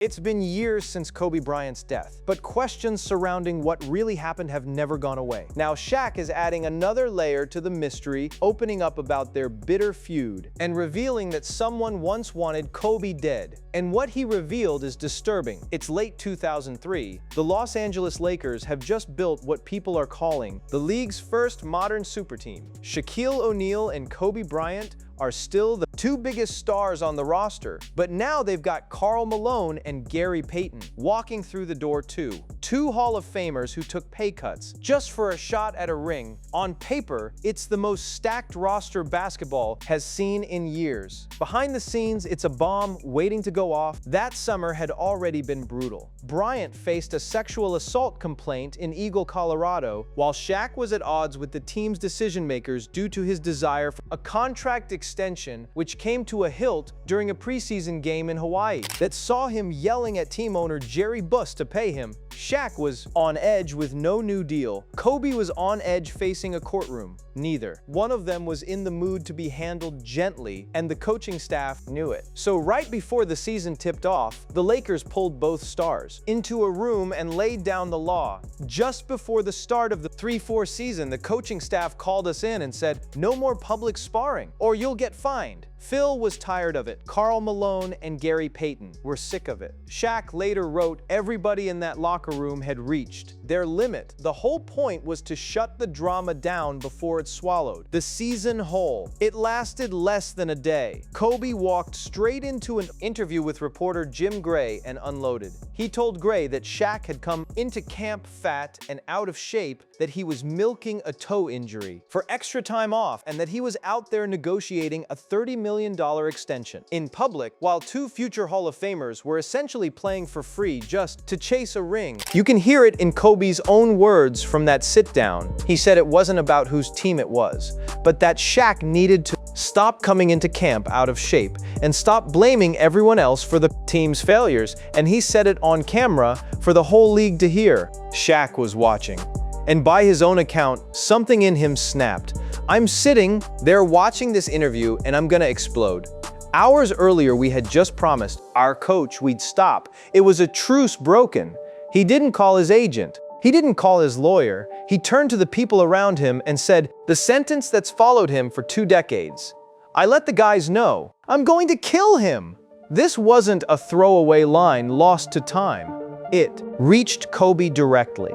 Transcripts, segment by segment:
It's been years since Kobe Bryant's death, but questions surrounding what really happened have never gone away. Now, Shaq is adding another layer to the mystery, opening up about their bitter feud and revealing that someone once wanted Kobe dead. And what he revealed is disturbing. It's late 2003. The Los Angeles Lakers have just built what people are calling the league's first modern super team. Shaquille O'Neal and Kobe Bryant are still the two biggest stars on the roster, but now they've got Karl Malone and Gary Payton walking through the door too. Two Hall of Famers who took pay cuts just for a shot at a ring. On paper, it's the most stacked roster basketball has seen in years. Behind the scenes, it's a bomb waiting to go off. That summer had already been brutal. Bryant faced a sexual assault complaint in Eagle, Colorado, while Shaq was at odds with the team's decision makers due to his desire for a contract extension, which came to a hilt during a preseason game in Hawaii that saw him yelling at team owner Jerry Buss to pay him. Shaq was on edge with no new deal. Kobe was on edge facing a courtroom. Neither. One of them was in the mood to be handled gently, and the coaching staff knew it. So right before the season tipped off, the Lakers pulled both stars into a room and laid down the law. Just before the start of the 3-4 season, the coaching staff called us in and said, "No more public sparring, or you'll get fined." Phil was tired of it. Karl Malone and Gary Payton were sick of it. Shaq later wrote, "Everybody in that locker room had reached their limit. The whole point was to shut the drama down before it swallowed the season whole." It lasted less than a day. Kobe walked straight into an interview with reporter Jim Gray and unloaded. He told Gray that Shaq had come into camp fat and out of shape, that he was milking a toe injury for extra time off, and that he was out there negotiating a $30 million extension in public, while two future Hall of Famers were essentially playing for free just to chase a ring. You can hear it in Kobe's own words from that sit-down. He said it wasn't about whose team it was, but that Shaq needed to stop coming into camp out of shape and stop blaming everyone else for the team's failures, and he said it on camera for the whole league to hear. Shaq was watching. And by his own account, something in him snapped. "I'm sitting there watching this interview and I'm gonna explode. Hours earlier, we had just promised our coach we'd stop. It was a truce broken." He didn't call his agent. He didn't call his lawyer. He turned to the people around him and said the sentence that's followed him for 2 decades. "I let the guys know. I'm going to kill him." This wasn't a throwaway line lost to time. It reached Kobe directly.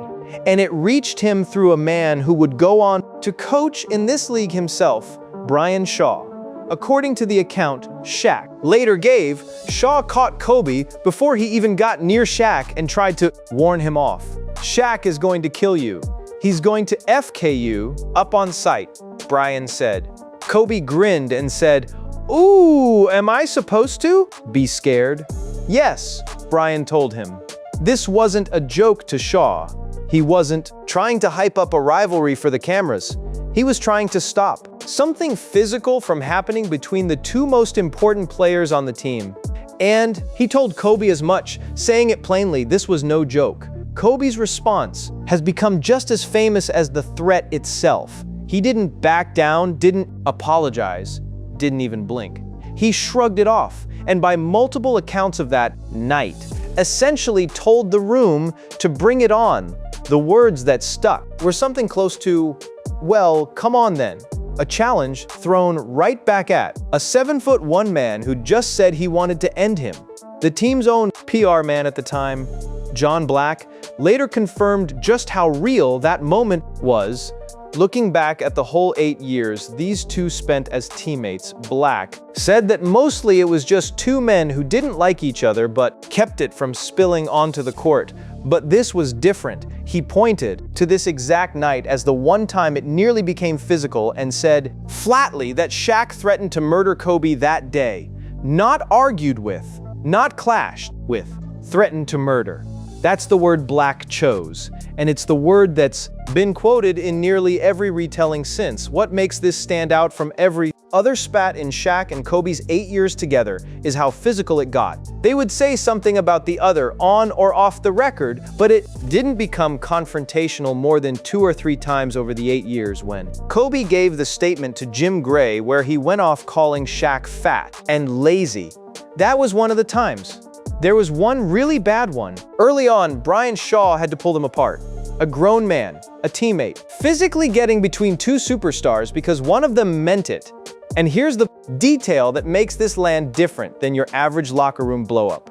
And it reached him through a man who would go on to coach in this league himself, Brian Shaw. According to the account Shaq later gave, Shaw caught Kobe before he even got near Shaq and tried to warn him off. "Shaq is going to kill you. He's going to FK you up on sight," Brian said. Kobe grinned and said, "Ooh, am I supposed to be scared?" "Yes," Brian told him. This wasn't a joke to Shaw. He wasn't trying to hype up a rivalry for the cameras. He was trying to stop something physical from happening between the two most important players on the team. And he told Kobe as much, saying it plainly, this was no joke. Kobe's response has become just as famous as the threat itself. He didn't back down, didn't apologize, didn't even blink. He shrugged it off, and by multiple accounts of that night, essentially told the room to bring it on. The words that stuck were something close to, "Well, come on then." A challenge thrown right back at a 7'1" man who just said he wanted to end him. The team's own PR man at the time, John Black, later confirmed just how real that moment was. Looking back at the whole 8 years these two spent as teammates, Black said that mostly it was just two men who didn't like each other but kept it from spilling onto the court. But this was different. He pointed to this exact night as the one time it nearly became physical and said flatly that Shaq threatened to murder Kobe that day. Not argued with, not clashed with, threatened to murder. That's the word Black chose, and it's the word that's been quoted in nearly every retelling since. What makes this stand out from every other spat in Shaq and Kobe's 8 years together is how physical it got. They would say something about the other on or off the record, but it didn't become confrontational more than 2 or 3 times over the 8 years when Kobe gave the statement to Jim Gray where he went off calling Shaq fat and lazy. That was one of the times. there was one really bad one. Early on, Bryant Shaw had to pull them apart. A grown man, a teammate, physically getting between two superstars because one of them meant it. And here's the detail that makes this land different than your average locker room blow-up.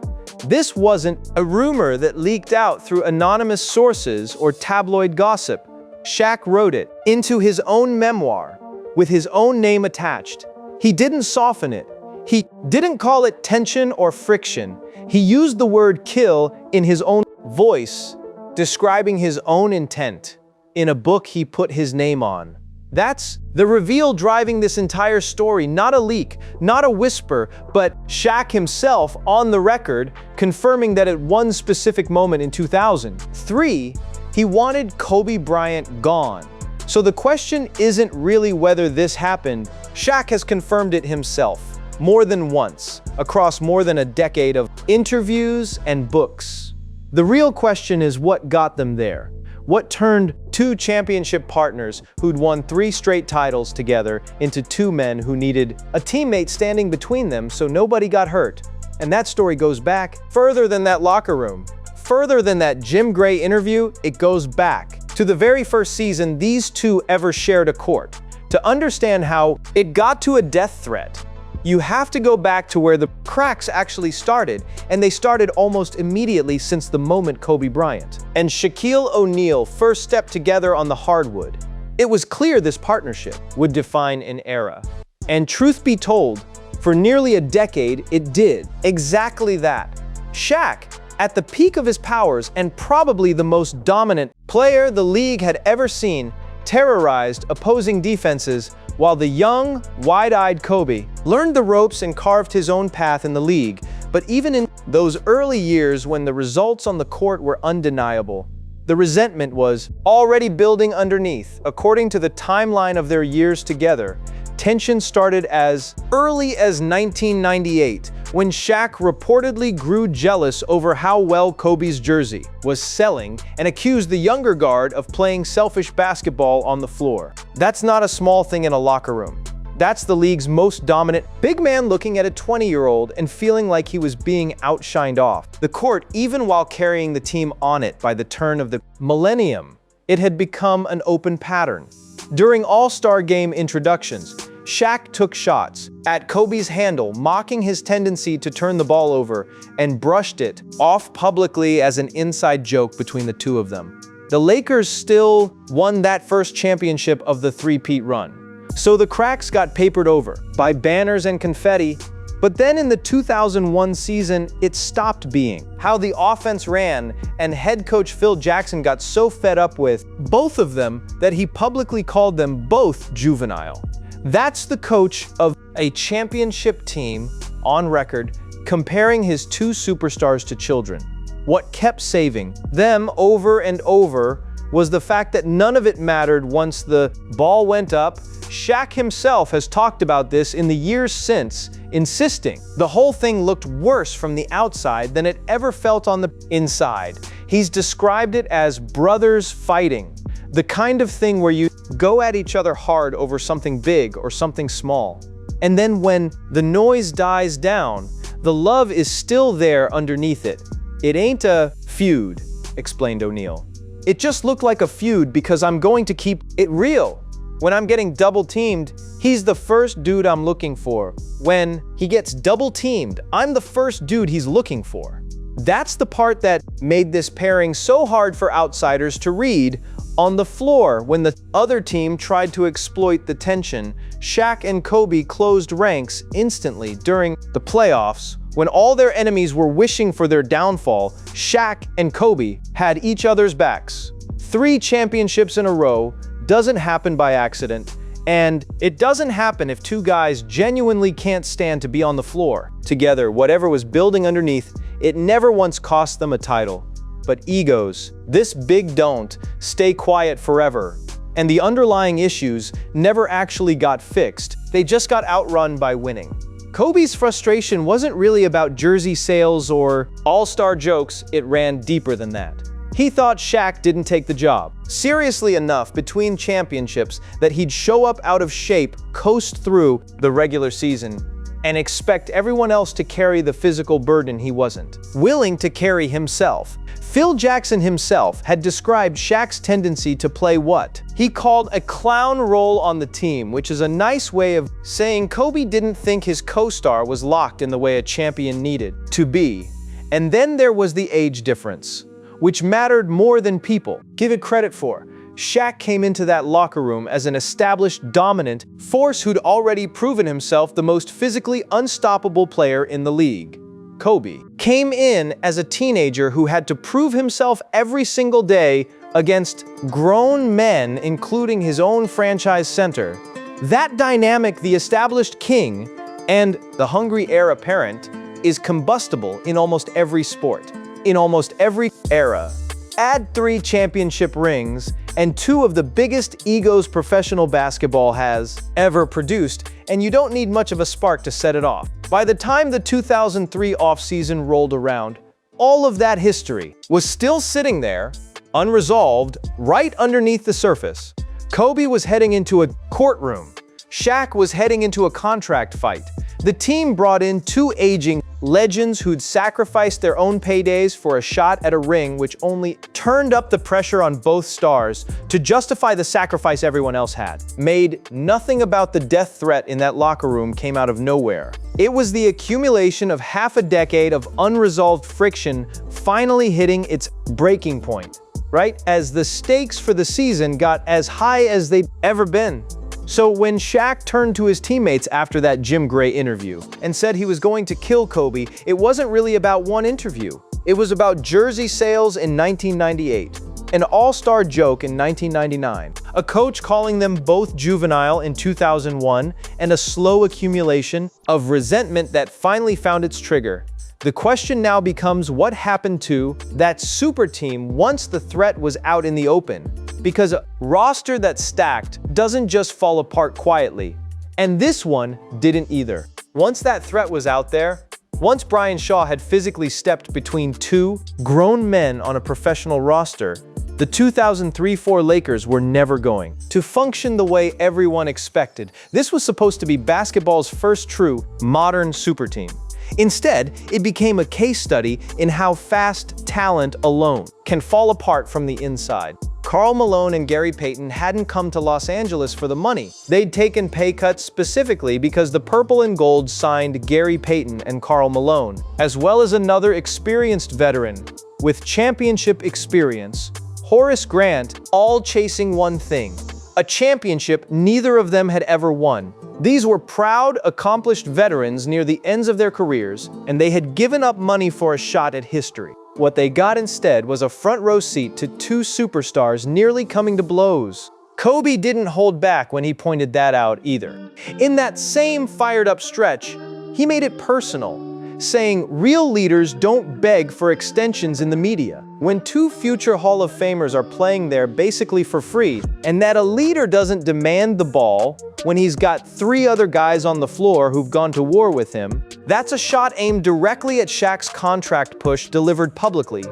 This wasn't a rumor that leaked out through anonymous sources or tabloid gossip. Shaq wrote it into his own memoir, with his own name attached. He didn't soften it. He didn't call it tension or friction. He used the word kill in his own voice, describing his own intent. In a book he put his name on. That's the reveal driving this entire story, not a leak, not a whisper, but Shaq himself on the record confirming that at one specific moment in 2003, he wanted Kobe Bryant gone. So the question isn't really whether this happened. Shaq has confirmed it himself more than once, across more than a decade of interviews and books. The real question is what got them there. What turned two championship partners who'd won 3 straight titles together into two men who needed a teammate standing between them so nobody got hurt? And that story goes back further than that locker room. Further than that Jim Gray interview, it goes back to the very first season these two ever shared a court. To understand how it got to a death threat, you have to go back to where the cracks actually started, and they started almost immediately since the moment Kobe Bryant and Shaquille O'Neal first stepped together on the hardwood. It was clear this partnership would define an era. And truth be told, for nearly a decade, it did exactly that. Shaq, at the peak of his powers and probably the most dominant player the league had ever seen, terrorized opposing defenses, while the young, wide-eyed Kobe learned the ropes and carved his own path in the league. But even in those early years when the results on the court were undeniable, the resentment was already building underneath. According to the timeline of their years together, tension started as early as 1998, when Shaq reportedly grew jealous over how well Kobe's jersey was selling and accused the younger guard of playing selfish basketball on the floor. That's not a small thing in a locker room. That's the league's most dominant big man looking at a 20-year-old and feeling like he was being outshined off the court, even while carrying the team on it. By the turn of the millennium, it had become an open pattern. During All-Star Game introductions, Shaq took shots at Kobe's handle, mocking his tendency to turn the ball over, and brushed it off publicly as an inside joke between the two of them. The Lakers still won that first championship of the three-peat run, so the cracks got papered over by banners and confetti. But then in the 2001 season, it stopped being how the offense ran, and head coach Phil Jackson got so fed up with both of them that he publicly called them both juvenile. That's the coach of a championship team on record comparing his two superstars to children. What kept saving them over and over was the fact that none of it mattered once the ball went up. Shaq himself has talked about this in the years since, insisting the whole thing looked worse from the outside than it ever felt on the inside. He's described it as brothers fighting, the kind of thing where you go at each other hard over something big or something small. And then when the noise dies down, the love is still there underneath it. It ain't a feud, explained O'Neal. It just looked like a feud because I'm going to keep it real. When I'm getting double-teamed, he's the first dude I'm looking for. When he gets double-teamed, I'm the first dude he's looking for. That's the part that made this pairing so hard for outsiders to read. On the floor, when the other team tried to exploit the tension, Shaq and Kobe closed ranks instantly. During the playoffs, when all their enemies were wishing for their downfall, Shaq and Kobe had each other's backs. 3 championships in a row doesn't happen by accident, and it doesn't happen if two guys genuinely can't stand to be on the floor together. Whatever was building underneath, it never once cost them a title. But egos, this big don't stay quiet forever. And the underlying issues never actually got fixed. They just got outrun by winning. Kobe's frustration wasn't really about jersey sales or all-star jokes. It ran deeper than that. He thought Shaq didn't take the job seriously enough between championships, that he'd show up out of shape, coast through the regular season, and expect everyone else to carry the physical burden he wasn't willing to carry himself. Phil Jackson himself had described Shaq's tendency to play what he called a clown role on the team, which is a nice way of saying Kobe didn't think his co-star was locked in the way a champion needed to be. And then there was the age difference, which mattered more than people give it credit for. Shaq came into that locker room as an established, dominant force who'd already proven himself the most physically unstoppable player in the league. Kobe came in as a teenager who had to prove himself every single day against grown men, including his own franchise center. That dynamic, the established king and the hungry heir apparent, is combustible in almost every sport, in almost every era. Add 3 championship rings and 2 of the biggest egos professional basketball has ever produced, and you don't need much of a spark to set it off. By the time the 2003 offseason rolled around, all of that history was still sitting there, unresolved, right underneath the surface. Kobe was heading into a courtroom. Shaq was heading into a contract fight. The team brought in 2 aging legends who'd sacrificed their own paydays for a shot at a ring, which only turned up the pressure on both stars to justify the sacrifice everyone else had. Made nothing about the death threat in that locker room came out of nowhere. It was the accumulation of half a decade of unresolved friction finally hitting its breaking point, right? As the stakes for the season got as high as they'd ever been. So when Shaq turned to his teammates after that Jim Gray interview and said he was going to kill Kobe, it wasn't really about one interview. It was about jersey sales in 1998, an all-star joke in 1999, a coach calling them both juvenile in 2001, and a slow accumulation of resentment that finally found its trigger. The question now becomes what happened to that super team once the threat was out in the open. Because a roster that's stacked doesn't just fall apart quietly. And this one didn't either. Once that threat was out there, once Bryant Shaw had physically stepped between 2 grown men on a professional roster, the 2003-04 Lakers were never going to function the way everyone expected. This was supposed to be basketball's first true, modern super team. Instead, it became a case study in how fast talent alone can fall apart from the inside. Karl Malone and Gary Payton hadn't come to Los Angeles for the money. They'd taken pay cuts specifically because the Purple and Gold signed Gary Payton and Karl Malone, as well as another experienced veteran with championship experience, Horace Grant, all chasing one thing: a championship neither of them had ever won. These were proud, accomplished veterans near the ends of their careers, and they had given up money for a shot at history. What they got instead was a front-row seat to 2 superstars nearly coming to blows. Kobe didn't hold back when he pointed that out either. In that same fired-up stretch, he made it personal, saying real leaders don't beg for extensions in the media. When 2 future Hall of Famers are playing there basically for free, and that a leader doesn't demand the ball when he's got 3 other guys on the floor who've gone to war with him, that's a shot aimed directly at Shaq's contract push delivered publicly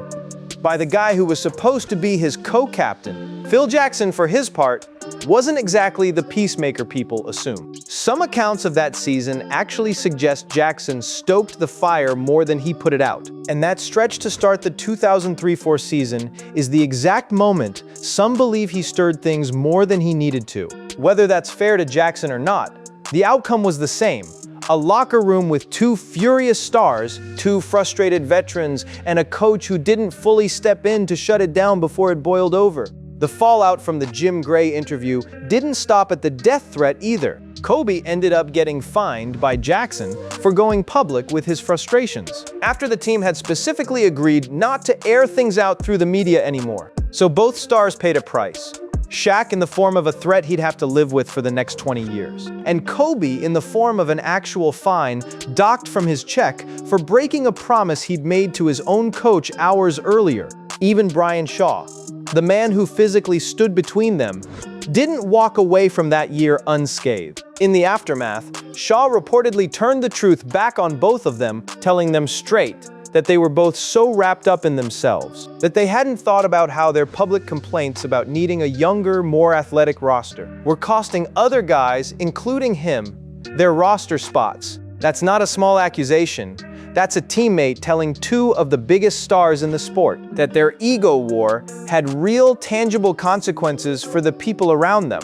by the guy who was supposed to be his co-captain. Phil Jackson, for his part, wasn't exactly the peacemaker people assumed. Some accounts of that season actually suggest Jackson stoked the fire more than he put it out. And that stretch to start the 2003-04 season is the exact moment some believe he stirred things more than he needed to. Whether that's fair to Jackson or not, the outcome was the same. A locker room with 2 furious stars, 2 frustrated veterans, and a coach who didn't fully step in to shut it down before it boiled over. The fallout from the Jim Gray interview didn't stop at the death threat either. Kobe ended up getting fined by Jackson for going public with his frustrations, after the team had specifically agreed not to air things out through the media anymore. So both stars paid a price. Shaq in the form of a threat he'd have to live with for the next 20 years. And Kobe in the form of an actual fine docked from his check for breaking a promise he'd made to his own coach hours earlier. Even Bryant Shaw, the man who physically stood between them, didn't walk away from that year unscathed. In the aftermath, Shaw reportedly turned the truth back on both of them, telling them straight that they were both so wrapped up in themselves that they hadn't thought about how their public complaints about needing a younger, more athletic roster were costing other guys, including him, their roster spots. That's not a small accusation. That's a teammate telling two of the biggest stars in the sport that their ego war had real, tangible consequences for the people around them.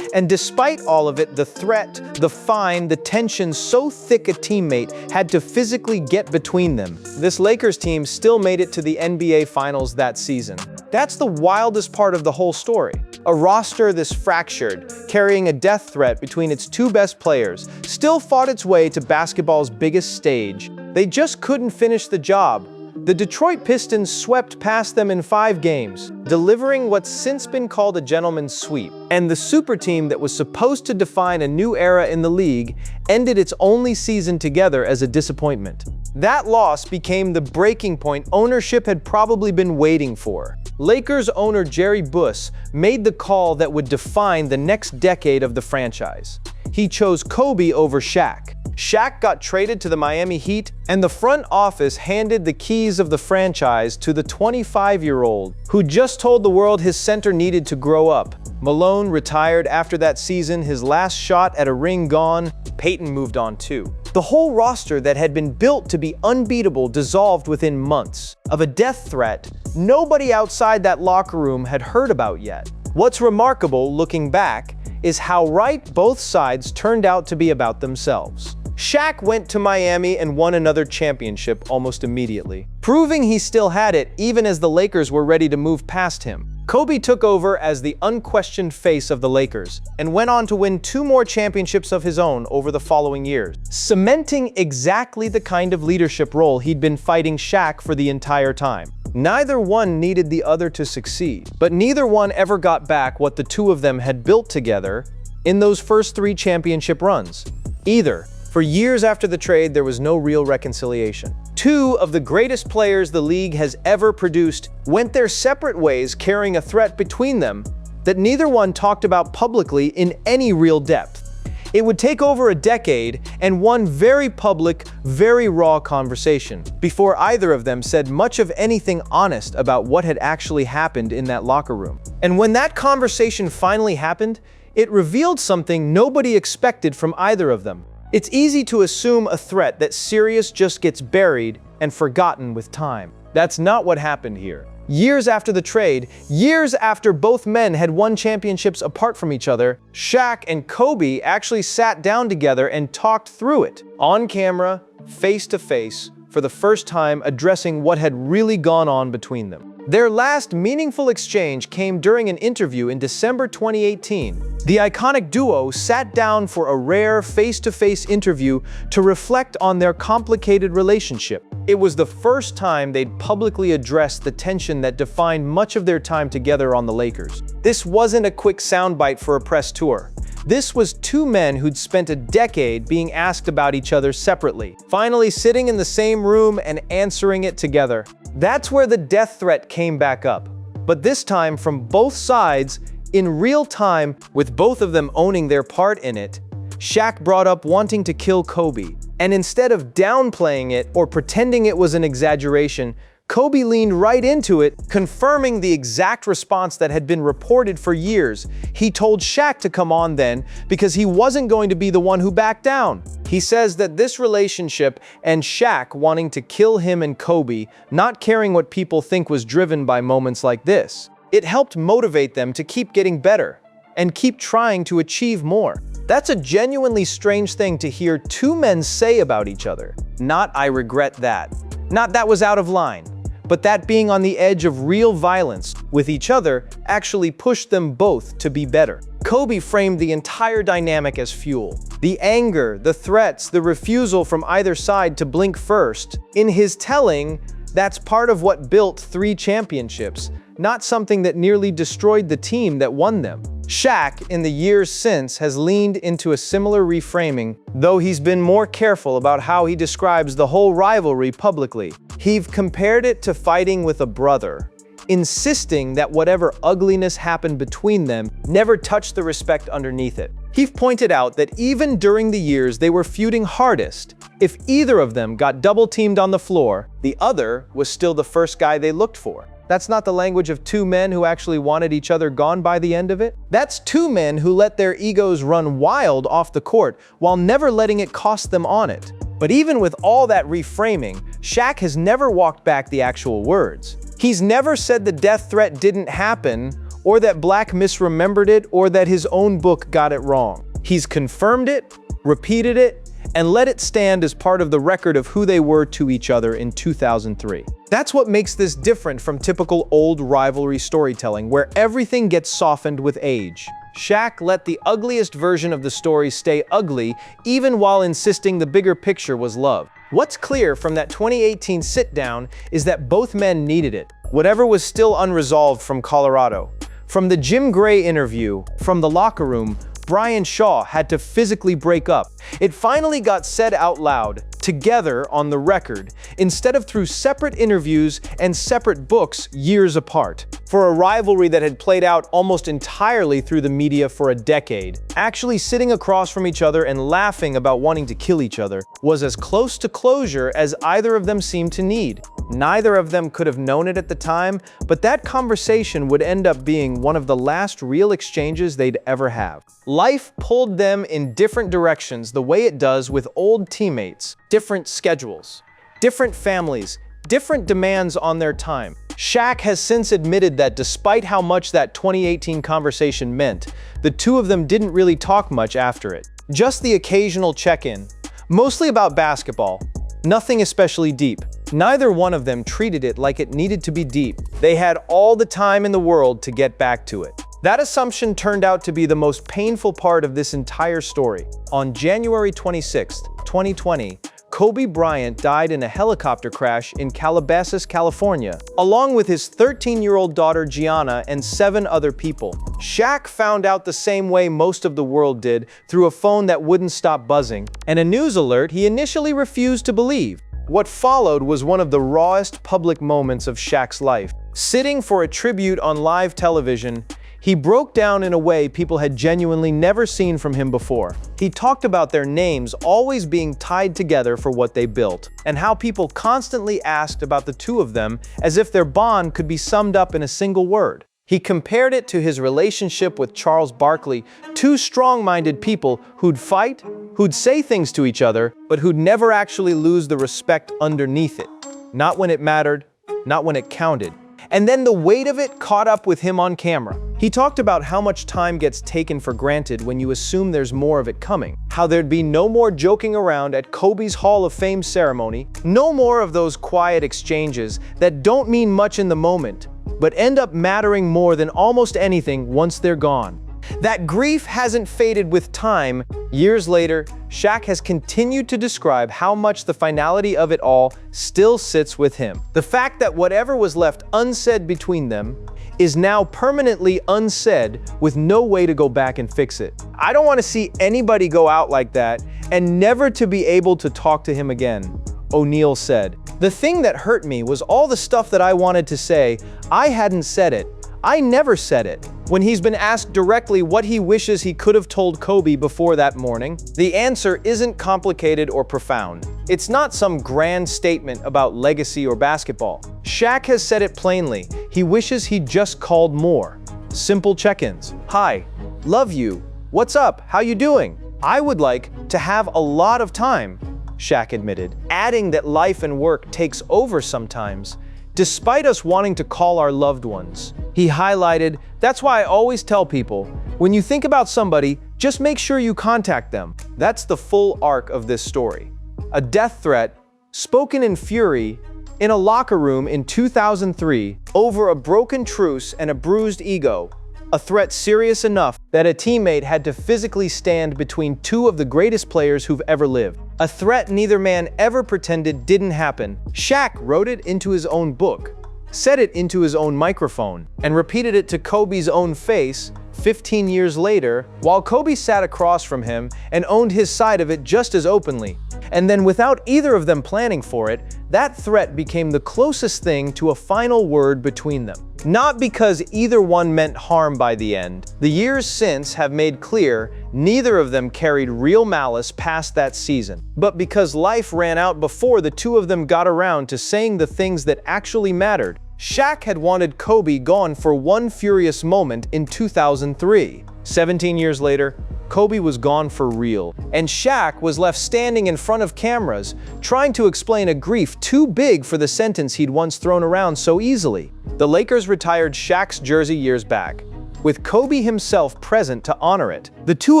And despite all of it, the threat, the fine, the tension so thick a teammate had to physically get between them. This Lakers team still made it to the NBA Finals that season. That's the wildest part of the whole story. A roster this fractured, carrying a death threat between its two best players, still fought its way to basketball's biggest stage. They just couldn't finish the job. The Detroit Pistons swept past them in 5 games, delivering what's since been called a gentleman's sweep. And the super team that was supposed to define a new era in the league ended its only season together as a disappointment. That loss became the breaking point ownership had probably been waiting for. Lakers owner Jerry Buss made the call that would define the next decade of the franchise. He chose Kobe over Shaq. Shaq got traded to the Miami Heat, and the front office handed the keys of the franchise to the 25-year-old who just told the world his center needed to grow up. Malone retired after that season, his last shot at a ring gone. Peyton moved on too. The whole roster that had been built to be unbeatable dissolved within months of a death threat nobody outside that locker room had heard about yet. What's remarkable, looking back, is how right both sides turned out to be about themselves. Shaq went to Miami and won another championship almost immediately, proving he still had it even as the Lakers were ready to move past him. Kobe took over as the unquestioned face of the Lakers and went on to win 2 more championships of his own over the following years, cementing exactly the kind of leadership role he'd been fighting Shaq for the entire time. Neither one needed the other to succeed, but neither one ever got back what the two of them had built together in those first 3 championship runs. Either. For years after the trade, there was no real reconciliation. 2 of the greatest players the league has ever produced went their separate ways, carrying a threat between them that neither one talked about publicly in any real depth. It would take over a decade and one very public, very raw conversation before either of them said much of anything honest about what had actually happened in that locker room. And when that conversation finally happened, it revealed something nobody expected from either of them. It's easy to assume a threat that serious just gets buried and forgotten with time. That's not what happened here. Years after the trade, years after both men had won championships apart from each other, Shaq and Kobe actually sat down together and talked through it, on camera, face to face, for the first time addressing what had really gone on between them. Their last meaningful exchange came during an interview in December 2018. The iconic duo sat down for a rare face-to-face interview to reflect on their complicated relationship. It was the first time they'd publicly addressed the tension that defined much of their time together on the Lakers. This wasn't a quick soundbite for a press tour. This was 2 men who'd spent a decade being asked about each other separately, finally sitting in the same room and answering it together. That's where the death threat came back up, but this time from both sides, in real time, with both of them owning their part in it. Shaq brought up wanting to kill Kobe, and instead of downplaying it or pretending it was an exaggeration, Kobe leaned right into it, confirming the exact response that had been reported for years. He told Shaq to come on then because he wasn't going to be the one who backed down. He says that this relationship and Shaq wanting to kill him and Kobe, not caring what people think, was driven by moments like this. It helped motivate them to keep getting better and keep trying to achieve more. That's a genuinely strange thing to hear 2 men say about each other. Not "I regret that." Not "that was out of line." But that being on the edge of real violence with each other actually pushed them both to be better. Kobe framed the entire dynamic as fuel. The anger, the threats, the refusal from either side to blink first. In his telling, that's part of what built 3 championships, not something that nearly destroyed the team that won them. Shaq, in the years since, has leaned into a similar reframing, though he's been more careful about how he describes the whole rivalry publicly. He's compared it to fighting with a brother, insisting that whatever ugliness happened between them never touched the respect underneath it. He pointed out that even during the years they were feuding hardest, if either of them got double-teamed on the floor, the other was still the first guy they looked for. That's not the language of 2 men who actually wanted each other gone by the end of it. That's 2 men who let their egos run wild off the court while never letting it cost them on it. But even with all that reframing, Shaq has never walked back the actual words. He's never said the death threat didn't happen, or that Black misremembered it, or that his own book got it wrong. He's confirmed it, repeated it, and let it stand as part of the record of who they were to each other in 2003. That's what makes this different from typical old rivalry storytelling, where everything gets softened with age. Shaq let the ugliest version of the story stay ugly, even while insisting the bigger picture was love. What's clear from that 2018 sit-down is that both men needed it. Whatever was still unresolved from Colorado. From the Jim Gray interview, from the locker room, Bryant Shaw had to physically break up. It finally got said out loud, together on the record, instead of through separate interviews and separate books years apart. For a rivalry that had played out almost entirely through the media for a decade, actually sitting across from each other and laughing about wanting to kill each other was as close to closure as either of them seemed to need. Neither of them could have known it at the time, but that conversation would end up being one of the last real exchanges they'd ever have. Life pulled them in different directions the way it does with old teammates. Different schedules, different families, different demands on their time. Shaq has since admitted that despite how much that 2018 conversation meant, the two of them didn't really talk much after it. Just the occasional check-in, mostly about basketball, nothing especially deep. Neither one of them treated it like it needed to be deep. They had all the time in the world to get back to it. That assumption turned out to be the most painful part of this entire story. On January 26, 2020, Kobe Bryant died in a helicopter crash in Calabasas, California, along with his 13-year-old daughter Gianna and 7 other people. Shaq found out the same way most of the world did, through a phone that wouldn't stop buzzing, and a news alert he initially refused to believe. What followed was one of the rawest public moments of Shaq's life. Sitting for a tribute on live television, he broke down in a way people had genuinely never seen from him before. He talked about their names always being tied together for what they built, and how people constantly asked about the two of them as if their bond could be summed up in a single word. He compared it to his relationship with Charles Barkley, two strong-minded people who'd fight, who'd say things to each other, but who'd never actually lose the respect underneath it. Not when it mattered, not when it counted. And then the weight of it caught up with him on camera. He talked about how much time gets taken for granted when you assume there's more of it coming. How there'd be no more joking around at Kobe's Hall of Fame ceremony, no more of those quiet exchanges that don't mean much in the moment, but end up mattering more than almost anything once they're gone. That grief hasn't faded with time. Years later, Shaq has continued to describe how much the finality of it all still sits with him. The fact that whatever was left unsaid between them is now permanently unsaid with no way to go back and fix it. I don't want to see anybody go out like that and never to be able to talk to him again, O'Neal said. The thing that hurt me was all the stuff that I wanted to say. I hadn't said it. I never said it. When he's been asked directly what he wishes he could have told Kobe before that morning, the answer isn't complicated or profound. It's not some grand statement about legacy or basketball. Shaq has said it plainly. He wishes he'd just called more. Simple check-ins. Hi, love you. What's up? How you doing? I would like to have a lot of time, Shaq admitted, adding that life and work takes over sometimes, despite us wanting to call our loved ones. He highlighted, that's why I always tell people, when you think about somebody, just make sure you contact them. That's the full arc of this story. A death threat, spoken in fury, in a locker room in 2003, over a broken truce and a bruised ego. A threat serious enough that a teammate had to physically stand between two of the greatest players who've ever lived. A threat neither man ever pretended didn't happen. Shaq wrote it into his own book, said it into his own microphone, and repeated it to Kobe's own face 15 years later, while Kobe sat across from him and owned his side of it just as openly. And then, without either of them planning for it, that threat became the closest thing to a final word between them. Not because either one meant harm by the end. The years since have made clear neither of them carried real malice past that season, but because life ran out before the two of them got around to saying the things that actually mattered. Shaq had wanted Kobe gone for one furious moment in 2003. 17 years later, Kobe was gone for real, and Shaq was left standing in front of cameras, trying to explain a grief too big for the sentence he'd once thrown around so easily. The Lakers retired Shaq's jersey years back, with Kobe himself present to honor it. The two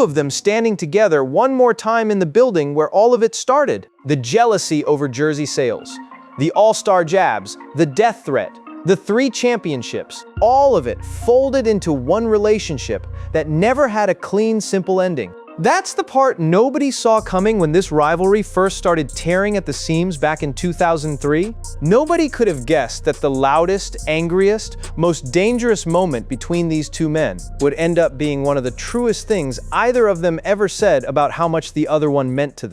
of them standing together one more time in the building where all of it started. The jealousy over jersey sales, the all-star jabs, the death threat, the 3 championships, all of it folded into one relationship that never had a clean, simple ending. That's the part nobody saw coming when this rivalry first started tearing at the seams back in 2003. Nobody could have guessed that the loudest, angriest, most dangerous moment between these two men would end up being one of the truest things either of them ever said about how much the other one meant to them.